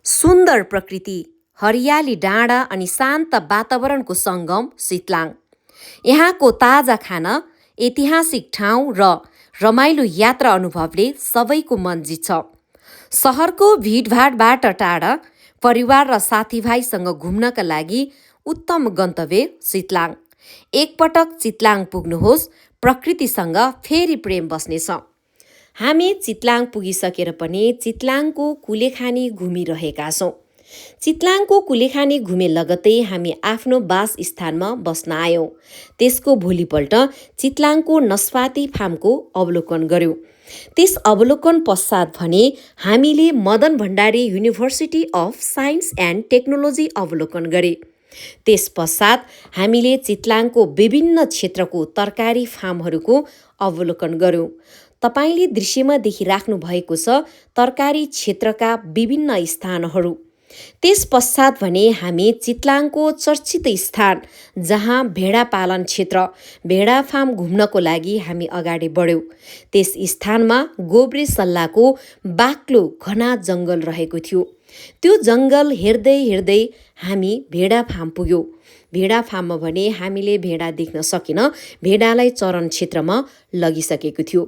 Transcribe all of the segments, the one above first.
सुन्दर प्रकृति, हरियाली डाँडा अनि शान्त वातावरणको सङ्गम सितलाङ। यहाँको ताजा खाना, ऐतिहासिक ठाउँ र रमाइलो यात्रा अनुभवले सबैको मन जित्छ। सहरको भिडभाडबाट टाढा परिवार र साथीभाइसँग घुम्नका लागि उत्तम गन्तव्य सितलाङ। एकपटक चितलाङ पुग्नुहोस्, प्रकृतिसँग फेरि प्रेम बस्नेछ। हामी चितलाङ पुगिसकेर पनि चितलाङको कुलेखानी घुमिरहेका छौँ। चितलाङको कुलेखानी घुमे लगत्तै हामी आफ्नो वासस्थानमा बस्न आयौँ। त्यसको भोलिपल्ट चितलाङको नस्पाती फार्मको अवलोकन गर्यौँ। त्यस अवलोकन पश्चात भने हामीले Madan Bhandari university of science and technology अवलोकन गरे। त्यस पश्चात हामीले चितलाङको विभिन्न क्षेत्रको तरकारी फार्महरूको अवलोकन गर्यौँ। तपाईले दृश्यमा देखिराख्नु भएको छ तरकारी क्षेत्रका विभिन्न स्थानहरू। त्यस पश्चात भने हामी चितलाङको चर्चित स्थान जहाँ भेडा पालन क्षेत्र, भेडा फार्म घुम्नको लागि हामी अगाडि बढ्यौँ। त्यस स्थानमा गोब्रे सल्लाको बाक्लो घना जङ्गल रहेको थियो। त्यो जङ्गल हेर्दै हेर्दै हामी भेडा फार्म पुग्यौँ। भेडा फार्ममा भने हामीले भेडा देख्न सकेन, भेडालाई चरन क्षेत्रमा लगिसकेको थियो।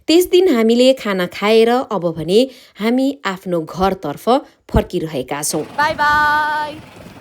त्यस दिन हामीले खाना खाएर अब भने हामी आफ्नो घरतर्फ फर्किरहेका छौँ। By by.